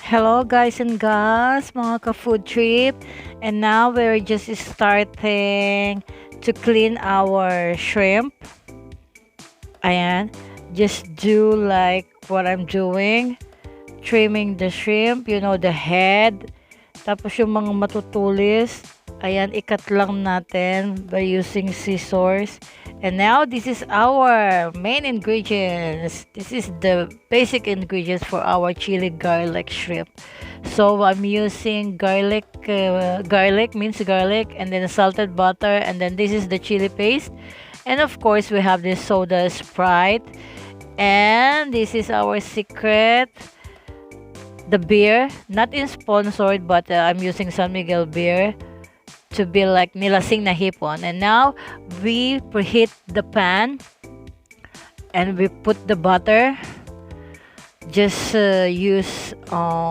Hello guys and gals, mga ka-food trip. And now we're just starting to clean our shrimp. Ayan. Just do like what I'm doing. Trimming the shrimp, the head. Tapos yung mga matutulis, ayan, ikat lang natin by using scissors. And now, this is our main ingredients. This is the basic ingredients for our chili garlic shrimp. So, I'm using garlic, minced garlic, and then salted butter, and then this is the chili paste. And of course, we have this soda Sprite. And this is our secret, the beer, not in sponsored, but I'm using San Miguel beer to be like Nilasing na Hipon. And now we preheat the pan and we put the butter. Just use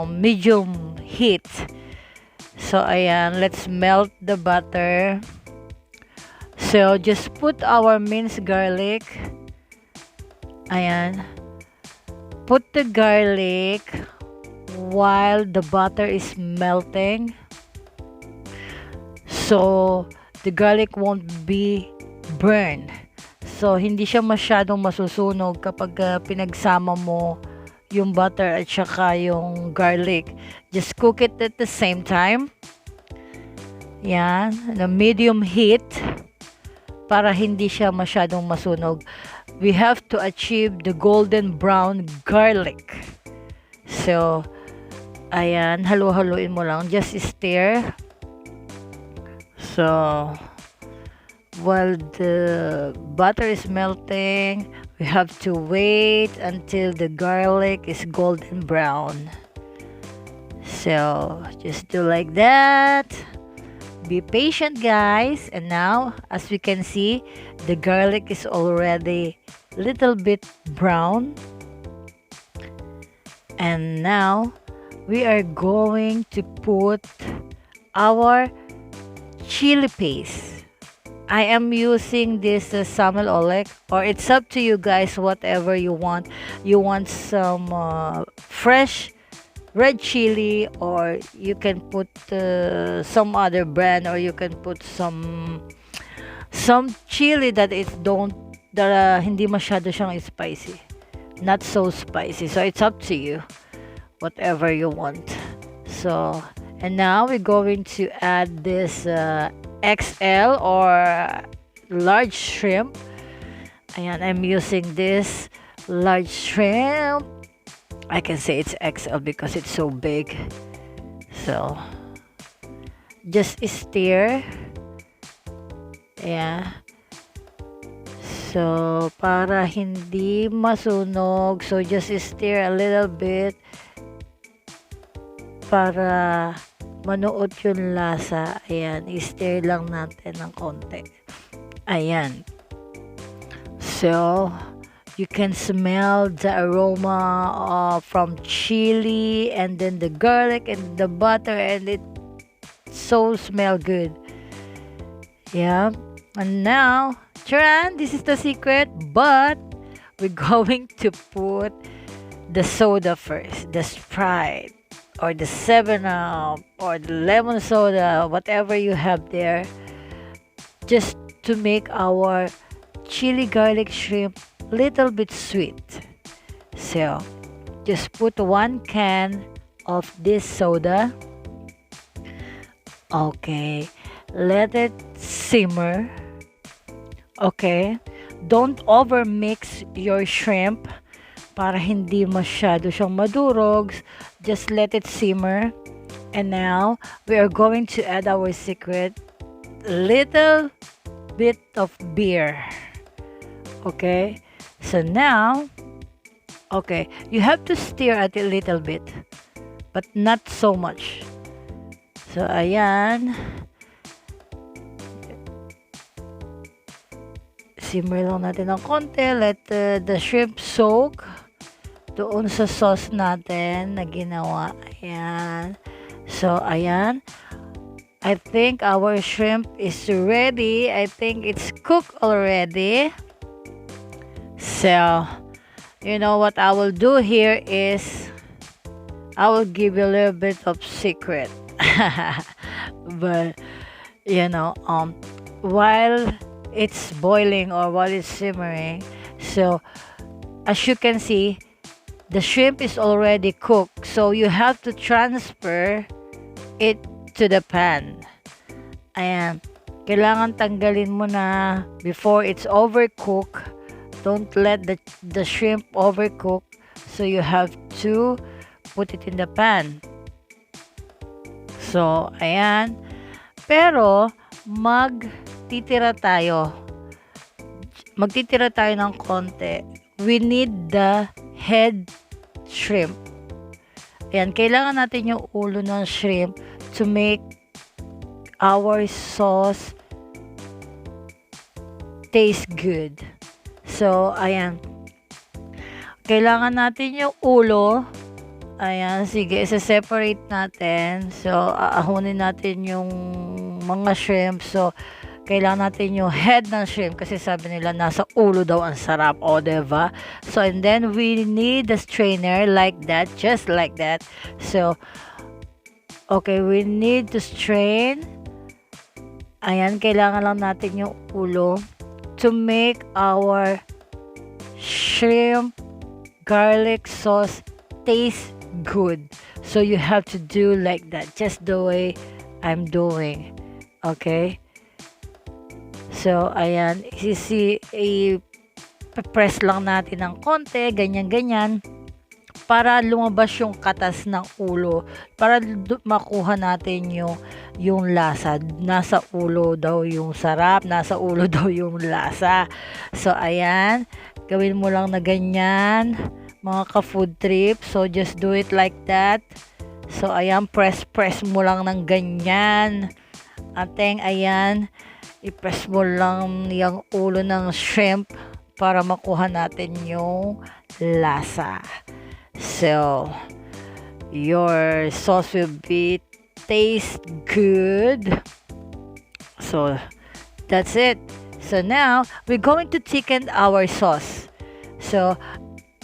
medium heat. So ayan, let's melt the butter. So just put our minced garlic. Ayan. Put the garlic while the butter is melting, so the garlic won't be burned. So hindi siya masyadong masusunog kapag pinagsama mo yung butter at saka yung garlic. Just cook it at the same time. Yan, the medium heat para hindi siya masyadong masunog. We have to achieve the golden brown garlic. So ayan, halo-haloin mo lang. Just stir. So, while the butter is melting, we have to wait until the garlic is golden brown. So, just do like that. Be patient, guys. And now, as we can see, the garlic is already little bit brown. And now, we are going to put our chili paste. I am using this Samuel Oleg, or it's up to you guys, whatever you want. You want some fresh red chili, or you can put some other brand, or you can put some chili that hindi masyado siyang spicy, not so spicy. So it's up to you, whatever you want. So, and now we're going to add this XL or large shrimp. Ayan, I'm using this large shrimp. I can say it's XL because it's so big. So, just stir. Yeah. So, para hindi masunog, so just stir a little bit para manuot yung lasa. Ayan, i-stir lang natin ng konti. Ayan. So, you can smell the aroma from chili and then the garlic and the butter, and it so smell good. Yeah. And now, Charan, this is the secret, but we're going to put the soda first, the Sprite, or the 7-Up, or the lemon soda, whatever you have there, just to make our chili garlic shrimp little bit sweet. So, just put 1 can of this soda. Okay, let it simmer. Okay, don't over mix your shrimp para hindi masyado siyang madurog. Just let it simmer. And now, we are going to add our secret, little bit of beer. Okay, so now, okay, you have to stir it a little bit, but not so much. So, ayan. Simmer lang natin ng konti. Let the shrimp soak doon sa sauce natin na ginawa. Ayan. So, ayan. I think our shrimp is ready. I think it's cooked already. So, you know what I will do here is I will give you a little bit of secret. But you know, while it's boiling or while it's simmering, so as you can see, the shrimp is already cooked. So you have to transfer it to the pan. Ayan. Kailangan tanggalin mo na before it's overcooked. Don't let the shrimp overcook. So you have to put it in the pan. So, ayan. Pero, magtitira tayo. Magtitira tayo ng konti. We need the head shrimp. Ayan, kailangan natin yung ulo ng shrimp to make our sauce taste good. So, ayan. Kailangan natin yung ulo. Ayan, sige, isa-separate natin. So, aahunin natin yung mga shrimp. So, kailangan natin yung head ng shrimp kasi sabi nila nasa ulo daw ang sarap. O, diba? So, and then we need the strainer like that, just like that. So, okay, we need to strain. Ayan, kailangan lang natin yung ulo to make our shrimp garlic sauce taste good. So you have to do like that, just the way I'm doing. Okay? So, ayan, i-press lang natin ng konti, ganyan-ganyan, para lumabas yung katas ng ulo, para makuha natin yung lasa. Nasa ulo daw yung sarap, nasa ulo daw yung lasa. So, ayan, gawin mo lang na ganyan, mga ka-food trip. So, just do it like that. So, ayan, press mo lang ng ganyan. Ateng, ayan, i-press mo lang yung ulo ng shrimp para makuha natin yung lasa. So, your sauce will taste good. So, that's it. So, now, we're going to thicken our sauce. So,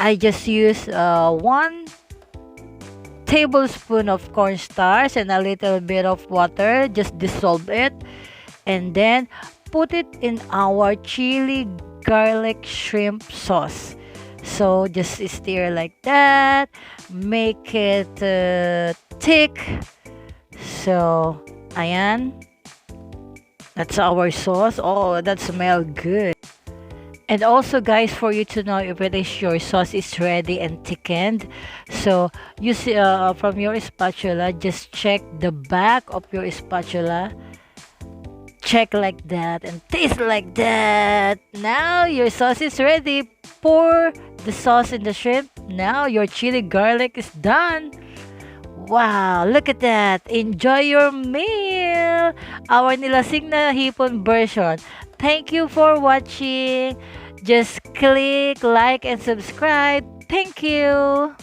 I just use 1 tablespoon of cornstarch and a little bit of water. Just dissolve it. And then, put it in our chili garlic shrimp sauce. So, just stir like that. Make it thick. So, ayan. That's our sauce. Oh, that smells good. And also, guys, for you to know if your sauce is ready and thickened, so you see from your spatula, just check the back of your spatula. Check like that and taste like that. Now your sauce is ready. Pour the sauce in the shrimp. Now your chili garlic is done. Wow, look at that. Enjoy your meal. Our Nilasing na Hipon version. Thank you for watching. Just click like and subscribe. Thank you.